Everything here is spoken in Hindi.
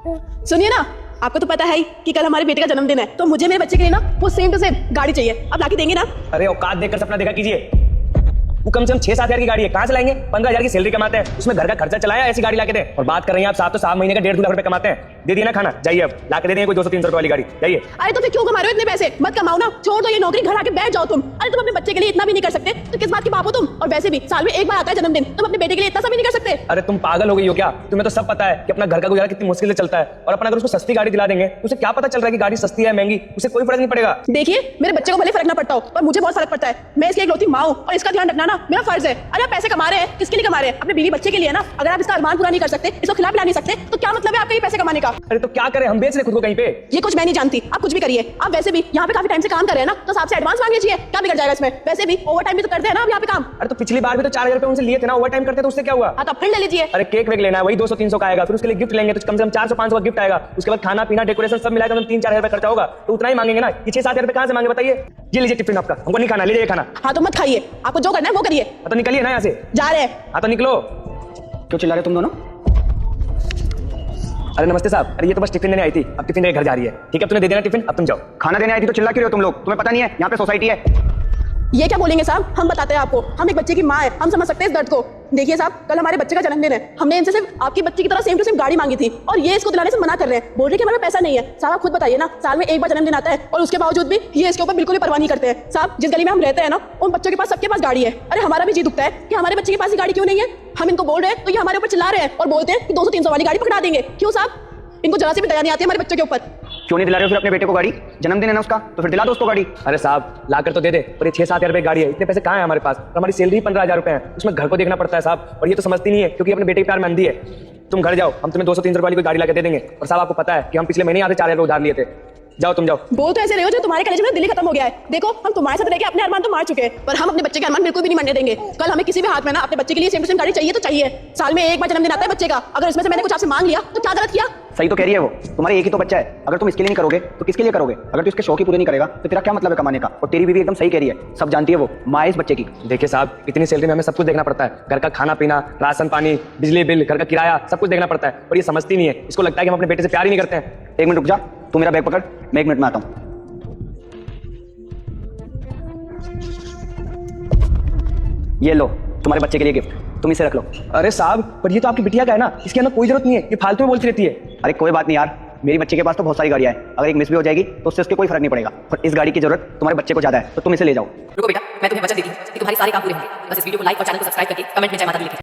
सुनिए ना, आपको तो पता है ही कि कल हमारे बेटे का जन्मदिन है, तो मुझे मेरे बच्चे के लिए ना वो सेम टू सेम गाड़ी चाहिए। आप लाके देंगे ना? अरे औकात देखकर सपना देखा कीजिए। वो कम से कम 6-7 हजार की गाड़ी है, कहाँ चलाएंगे? 15,000 की सैलरी कमाते हैं, उसमें घर का खर्चा चलाया, ऐसी गाड़ी लाके दे। और बात कर रहे हैं आप साहब, तो 7 महीने का 1.5 लाख रुपए कमाते हैं। दे दिए ना खाना, जाइए अब लाके दे देंगे कोई 200-300 रुपए वाली गाड़ी, जाइए। अरे तो फिर क्यों कमा रहे हो इतने पैसे? मत कमाओ ना, छोड़ दो ये नौकरी, घर आके बैठ जाओ तुम। अरे तुम अपने बच्चे के लिए इतना भी नहीं कर सकते तो किस बात की बाप हो तुम? और वैसे भी साल में एक बार आता है जन्मदिन, तुम अपने बेटे के लिए इतना सा भी नहीं कर सकते? अरे तुम पागल हो गई हो क्या? तुम्हें तो सब पता है कि अपना घर का गुजारा कितनी मुश्किल से चलता है, और अपना अगर उसको सस्ती गाड़ी दिला देंगे तो उसे क्या पता चल रहा है कि गाड़ी सस्ती है महंगी, उसे कोई फर्क नहीं पड़ेगा। देखिए, मेरे बच्चे को भले फर्क ना पड़ता हो, पर मुझे बहुत फर्क पड़ता है। मैं इसकी इकलौती माँ हूं और इसका ध्यान रखना ना मेरा फर्ज है। अरे आप पैसे कमा रहे हैं, किसके लिए कमा रहे हैं? अपने बीवी बच्चे के लिए ना। अगर आप इसका अरमान पूरा नहीं कर सकते, इसको खिला पिला नहीं सकते, तो क्या मतलब है आपके ये पैसे कमाने का? अरे तो क्या करें, हम बेच रहे खुद को कहीं पे? ये कुछ मैं नहीं जानती, आप कुछ भी करिए। आप वैसे भी यहाँ पे काफी टाइम से काम कर रहे हैं ना, तो आपसे एडवांस मांग लीजिए, क्या बिगड़ जाएगा इसमें? वैसे भी ओवर टाइम भी तो करते हैं ना आप यहाँ पे काम। अरे तो पिछली बार भी तो 4,000 रुपए उनसे लिए थे ना, ओवर टाइम करते तो उससे क्या हुआ? हाँ तो फिर ले लीजिए। अरे केक वेक लेना है, वही 200-300 का आएगा, फिर उसके लिए गिफ्ट लेंगे तो कम से कम 400-500 का गिफ्ट आएगा। उसके बाद खाना पीना डेकोरेशन सब मिलाकर तो 3-4 हजार रुपए खर्चा होगा, तो उतना ही मांगेंगे ना। ये 6-7 हजार रुपए कहाँ से मांगे बताइए? ये लीजिए टिफिन आपका, हमको नहीं खाना, लीजिए खाना। हाँ तो मत खाइए, आपको जो करना है वो करिए। तो निकलिए ना यहाँ से। जा रहे हैं। हाँ तो निकलो। क्यों चिल्ला रहे तुम दोनों? अरे नमस्ते साहब, अरे ये तो बस टिफिन लेने आई थी, अब टिफिन लेके घर जा रही है। ठीक है, तुमने दे देना टिफिन, अब तुम जाओ। खाना देने आई थी तो चिल्ला क्यों रहे हो तुम लोग? तुम्हें पता नहीं है यहाँ पे सोसाइटी है? ये क्या बोलेंगे साहब? हम बताते हैं आपको, हम एक बच्चे की माँ है, हम समझ सकते हैं इस दर्द को। देखिए साहब, कल हमारे बच्चे का जन्मदिन है, हमने इनसे सिर्फ आपकी बच्ची की तरह सेम टू सेम गाड़ी मांगी थी, और ये इसको दिलाने से मना कर रहे हैं, बोल रहे कि हमारे पास पैसा नहीं है। साहब आप खुद बताइए ना, साल में एक बार जन्मदिन आता है और उसके बावजूद भी ये इसके ऊपर बिल्कुल भी परवाह नहीं करते हैं। साहब जिस गली में हम रहते हैं ना, उन बच्चों के पास सबके पास गाड़ी है। अरे हमारा भी जी दुखता है कि हमारे बच्चे के पास ही गाड़ी क्यों नहीं है। हम इनको बोल रहे हैं तो ये हमारे ऊपर चिल्ला रहे हैं और बोलते हैं कि 200-300 वाली गाड़ी पकड़ा देंगे। क्यों साहब? इनको जरा सी भी दया नहीं आती हमारे बच्चों के ऊपर। क्यों नहीं दिला रहे हो फिर अपने बेटे को गाड़ी? जन्मदिन है ना उसका, तो फिर दिला दो उसको गाड़ी। अरे साहब लाकर तो दे दे, पर ये 6-7 हजार रुपए गाड़ी है, इतने पैसे कहाँ है हमारे पास? और हमारी सैलरी 15,000 रुपए है, उसमें घर को देखना पड़ता है साहब, और ये तो समझती नहीं है क्योंकि अपने बेटे के प्यार में अंधी है। तुम घर जाओ, हम तुम्हें 200-300 रुपए वाली कोई गाड़ी लाकर दे देंगे। और साहब आपको पता है कि हम पिछले महीने आधे 4,000 रुपए उधार लिए थे। जाओ तुम जाओ। बोल तो ऐसे रहे हो जो तुम्हारे कलेजे में दिल ही खत्म हो गया है। देखो हम तुम्हारे साथ रह के अपने अरमान तो मार चुके हैं, पर हम अपने बच्चे के अरमान बिल्कुल भी नहीं मरने देंगे। कल हमें किसी भी हाथ में ना अपने बच्चे के लिए सेम टू सेम गाड़ी चाहिए तो चाहिए। साल में एक बार जन्मदिन आता है बच्चे का, अगर इसमें से मैंने कुछ आपसे मांग लिया तो क्या गलत किया? सही तो कह रही है वो, तुम्हारे एक ही तो बच्चा है। अगर तुम इसके लिए नहीं करोगे तो किसके लिए करोगे? अगर तू इसके शौक ही पूरे नहीं करेगा तो तेरा क्या मतलब है कमाने का? और तेरी बीवी एकदम सही कह रही है, सब जानती है वो, माँ है इस बच्चे की। देखिए साहब, इतनी सैलरी में हमें सब कुछ देखना पड़ता है, घर का खाना पीना, राशन पानी, बिजली बिल, घर का किराया, सब कुछ देखना पड़ता है, और ये समझती नहीं है। इसको लगता है कि हम अपने बेटे से प्यार ही नहीं करते हैं। 1 मिनट रुक जा, तू मेरा बैग पकड़, मैं 1 मिनट में आता हूँ। ये लो तुम्हारे बच्चे के लिए गिफ्ट, तुम इसे रख लो। अरे साहब, पर ये तो आपकी बिटिया का है ना, इसके अंदर कोई जरूरत नहीं है, ये फालतू में बोलती रहती है। अरे कोई बात नहीं यार, मेरी बच्चे के पास तो बहुत सारी गाड़ियां हैं, अगर एक मिस भी हो जाएगी तो उससे उसके कोई फर्क नहीं पड़ेगा। और इस गाड़ी की जरूरत तुम्हारे बच्चे को ज्यादा है, तो तुम इसे ले जाओ। रुको बेटा, मैं तुम्हें वचन देती हूँ कि तुम्हारे सारे काम पूरे होंगे। बस इस वीडियो को लाइक और चैनल को सब्सक्राइब करके कमेंट में जय माता दी लिखें।